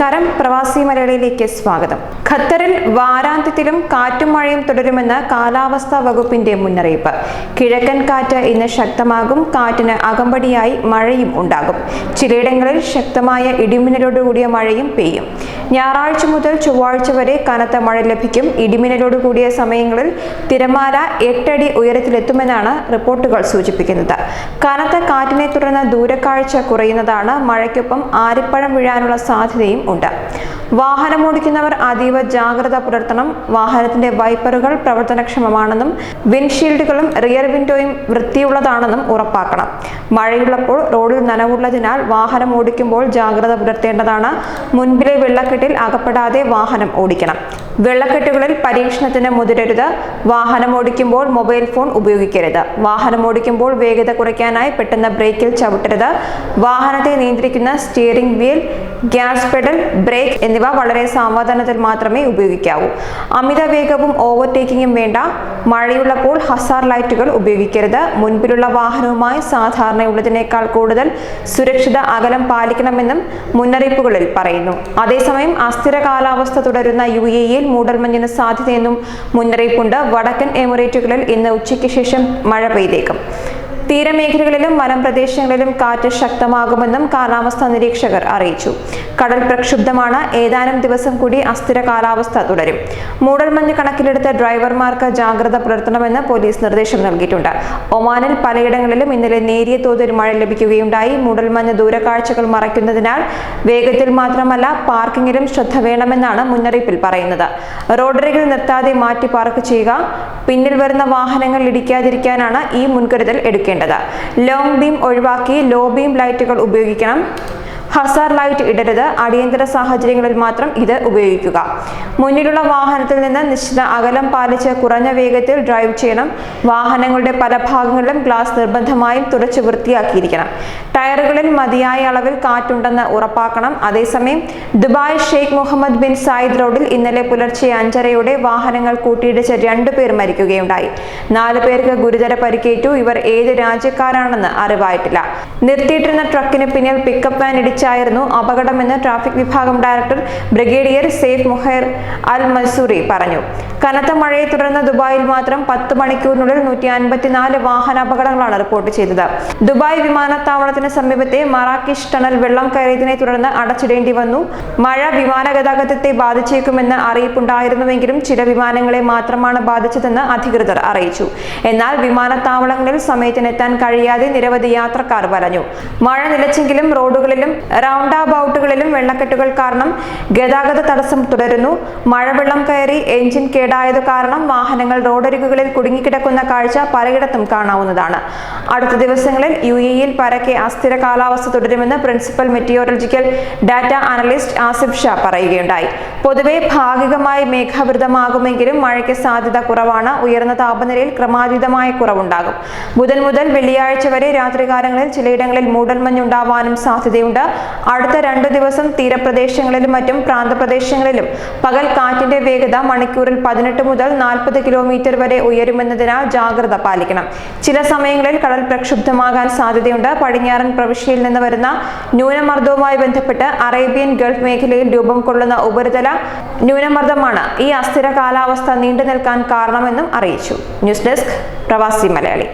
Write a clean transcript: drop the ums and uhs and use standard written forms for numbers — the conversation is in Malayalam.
നമസ്കാരം, പ്രവാസി മലയാളിയിലേക്ക് സ്വാഗതം. ഖത്തറിൽ വാരാന്ത്യത്തിലും കാറ്റും മഴയും തുടരുമെന്ന് കാലാവസ്ഥാ വകുപ്പിന്റെ മുന്നറിയിപ്പ്. കിഴക്കൻ കാറ്റ് ഇന്ന് ശക്തമാകും. കാറ്റിന് അകമ്പടിയായി മഴയും ഉണ്ടാകും. ചിലയിടങ്ങളിൽ ശക്തമായ ഇടിമിന്നലോടുകൂടിയ മഴയും പെയ്യും. ഞായറാഴ്ച മുതൽ ചൊവ്വാഴ്ച വരെ കനത്ത മഴ ലഭിക്കും. ഇടിമിന്നലോടുകൂടിയ സമയങ്ങളിൽ തിരമാല 8 അടി ഉയരത്തിലെത്തുമെന്നാണ് റിപ്പോർട്ടുകൾ സൂചിപ്പിക്കുന്നത്. കനത്ത കാറ്റിനെ തുടർന്ന് ദൂരക്കാഴ്ച കുറയുന്നതാണ്. മഴയ്ക്കൊപ്പം ആലിപ്പഴം വീഴാനുള്ള സാധ്യതയും ഉണ്ട്. വാഹനമോടിക്കുന്നവർ അതീവ ജാഗ്രത പുലർത്തണം. വാഹനത്തിന്റെ വൈപ്പറുകൾ പ്രവർത്തനക്ഷമമാണെന്നും വിൻഷീൽഡുകളും റിയർ വിൻഡോയും വൃത്തിയുള്ളതാണെന്നും ഉറപ്പാക്കണം. മഴയുള്ളപ്പോൾ റോഡിൽ നനവുള്ളതിനാൽ വാഹനം ഓടിക്കുമ്പോൾ ജാഗ്രത പുലർത്തേണ്ടതാണ്. മുൻപിലെ വെള്ളക്കെട്ടിൽ അകപ്പെടാതെ വാഹനം ഓടിക്കണം. വെള്ളക്കെട്ടുകളിൽ പരീക്ഷണത്തിന് മുതിരരുത്. വാഹനം ഓടിക്കുമ്പോൾ മൊബൈൽ ഫോൺ ഉപയോഗിക്കരുത്. വാഹനം ഓടിക്കുമ്പോൾ വേഗത കുറയ്ക്കാനായി പെട്ടെന്ന് ബ്രേക്കിൽ ചവിട്ടരുത്. വാഹനത്തെ നിയന്ത്രിക്കുന്ന steering wheel, gas pedal, brake എന്നിവ വളരെ സാവധാനത്തിൽ മാത്രമേ ഉപയോഗിക്കാവൂ. അമിത വേഗവും ഓവർടേക്കിങ്ങും വേണ്ട. മഴയുള്ളപ്പോൾ ഹസാർഡ് ലൈറ്റുകൾ ഉപയോഗിക്കരുത്. മുൻപിലുള്ള വാഹനവുമായി സാധാരണയുള്ളതിനേക്കാൾ കൂടുതൽ സുരക്ഷിത അകലം പാലിക്കണമെന്നും മുന്നറിയിപ്പുകളിൽ പറയുന്നു. അതേസമയം അസ്ഥിര കാലാവസ്ഥ തുടരുന്ന UAE-യിൽ മൂടൽമഞ്ഞിന് സാധ്യതയെന്നും മുന്നറിയിപ്പുണ്ട്. വടക്കൻ എമിറേറ്റുകളിൽ ഇന്ന് ഉച്ചയ്ക്ക് ശേഷം മഴ പെയ്തേക്കും. തീരമേഖലകളിലും വനംപ്രദേശങ്ങളിലും കാറ്റ് ശക്തമാകുമെന്നും കാലാവസ്ഥാ നിരീക്ഷകർ അറിയിച്ചു. കടൽ പ്രക്ഷുബ്ധമാണ്. ഏതാനും ദിവസം കൂടി അസ്ഥിര കാലാവസ്ഥ തുടരും. മൂടൽമഞ്ഞ് കണക്കിലെടുത്ത് ഡ്രൈവർമാർക്ക് ജാഗ്രത പുലർത്തണമെന്ന് പോലീസ് നിർദ്ദേശം നൽകിയിട്ടുണ്ട്. ഒമാനിൽ പലയിടങ്ങളിലും ഇന്നലെ നേരിയ തോതിൽ മഴ ലഭിക്കുകയുണ്ടായി. മൂടൽമഞ്ഞ് ദൂരക്കാഴ്ചകൾ മറയ്ക്കുന്നതിനാൽ വേഗത്തിൽ മാത്രമല്ല പാർക്കിങ്ങിലും ശ്രദ്ധ വേണമെന്നാണ് മുന്നറിയിപ്പിൽ പറയുന്നത്. റോഡരികിൽ നിർത്താതെ മാറ്റി പാർക്ക് ചെയ്യുക. പിന്നിൽ വരുന്ന വാഹനങ്ങൾ ഇടിക്കാതിരിക്കാനാണ് ഈ മുൻകരുതൽ എടുക്കേണ്ടത്. ലോങ് ബീം ഒഴിവാക്കി ലോ ബീം ലൈറ്റുകൾ ഉപയോഗിക്കണം. ഹസാർഡ് ലൈറ്റ് ഇടരുത്. അടിയന്തര സാഹചര്യങ്ങളിൽ മാത്രം ഇത് ഉപയോഗിക്കുക. മുന്നിലുള്ള വാഹനത്തിൽ നിന്ന് നിശ്ചിത അകലം പാലിച്ച് കുറഞ്ഞ വേഗത്തിൽ ഡ്രൈവ് ചെയ്യണം. വാഹനങ്ങളുടെ പല ഭാഗങ്ങളിലും ഗ്ലാസ് നിർബന്ധമായും തുടച്ച് വൃത്തിയാക്കിയിരിക്കണം. ടയറുകളിൽ മതിയായ അളവിൽ കാറ്റുണ്ടെന്ന് ഉറപ്പാക്കണം. അതേസമയം Dubai Sheikh Mohammed bin Zayed റോഡിൽ ഇന്നലെ പുലർച്ചെ 5:30 വാഹനങ്ങൾ കൂട്ടിയിടിച്ച് 2 പേർ മരിക്കുകയുണ്ടായി. 4 പേർക്ക് ഗുരുതര പരിക്കേറ്റു. ഇവർ ഏത് രാജ്യക്കാരാണെന്ന് അറിവായിട്ടില്ല. നിർത്തിയിട്ടിരുന്ന ട്രക്കിന് പിന്നിൽ പിക്കപ്പ് വാൻ ഇടിച്ചായിരുന്നു അപകടമെന്ന് ട്രാഫിക് വിഭാഗം ഡയറക്ടർ ബ്രിഗേഡിയർ സെയ്ഫ് മുഹൈർ അൽ മൻസൂറി പറഞ്ഞു. കനത്ത മഴയെ തുടർന്ന് ദുബായിൽ മാത്രം 10 മണിക്കൂറിനുള്ളിൽ 154 വാഹനാപകടങ്ങളാണ് റിപ്പോർട്ട് ചെയ്തത്. ദുബായ് വിമാനത്താവളത്തിന് സമീപത്തെ മറാക്കിഷ് ടണൽ വെള്ളം കയറിയതിനെ തുടർന്ന് അടച്ചിടേണ്ടി വന്നു. മഴ വിമാന ഗതാഗതത്തെ ബാധിച്ചേക്കുമെന്ന് അറിയിപ്പുണ്ടായിരുന്നുവെങ്കിലും ചില വിമാനങ്ങളെ മാത്രമാണ് ബാധിച്ചതെന്ന് അധികൃതർ അറിയിച്ചു. എന്നാൽ വിമാനത്താവളങ്ങളിൽ സമയത്തിനെത്താൻ കഴിയാതെ നിരവധി യാത്രക്കാർ വലഞ്ഞു. മഴ നിലച്ചെങ്കിലും റോഡുകളിലും റൗണ്ട് അബൌട്ടുകളിലും വെള്ളക്കെട്ടുകൾ കാരണം ഗതാഗത തടസ്സം തുടരുന്നു. മഴവെള്ളം കയറി എഞ്ചിൻ കേടായത് കാരണം വാഹനങ്ങൾ റോഡരികുകളിൽ കുടുങ്ങിക്കിടക്കുന്ന കാഴ്ച പലയിടത്തും കാണാവുന്നതാണ്. അടുത്ത ദിവസങ്ങളിൽ UAE-യിൽ പരക്കെ അസ്ഥിര കാലാവസ്ഥ തുടരുമെന്ന് principal meteorological data analyst Asif Shah പറയുകയുണ്ടായി. പൊതുവെ ഭാഗികമായി മേഘാവൃതമാകുമെങ്കിലും മഴയ്ക്ക് സാധ്യത കുറവാണ്. ഉയർന്ന താപനിലയിൽ ക്രമാതീതമായ കുറവുണ്ടാകും. ബുധൻ മുതൽ വെള്ളിയാഴ്ച വരെ രാത്രികാലങ്ങളിൽ ചിലയിടങ്ങളിൽ മൂടൽമഞ്ഞുണ്ടാവാനും സാധ്യതയുണ്ട്. അടുത്ത 2 ദിവസം തീരപ്രദേശങ്ങളിലും മറ്റും പ്രാന്തപ്രദേശങ്ങളിലും പകൽ കാറ്റിന്റെ വേഗത മണിക്കൂറിൽ 18 മുതൽ 40 കിലോമീറ്റർ വരെ ഉയരുമെന്നതിനാൽ ജാഗ്രത പാലിക്കണം. ചില സമയങ്ങളിൽ കടൽ പ്രക്ഷുബ്ധമാകാൻ സാധ്യതയുണ്ട്. പടിഞ്ഞാറൻ പ്രവിശ്യയിൽ നിന്ന് വരുന്ന ന്യൂനമർദ്ദവുമായി ബന്ധപ്പെട്ട് അറേബ്യൻ ഗൾഫ് മേഖലയിൽ രൂപം കൊള്ളുന്ന ഉപരിതല ന്യൂനമർദ്ദമാണ് ഈ അസ്ഥിര കാലാവസ്ഥ നീണ്ടു നിൽക്കാൻ കാരണമെന്നും അറിയിച്ചു. ന്യൂസ് ഡെസ്ക്, പ്രവാസി മലയാളി.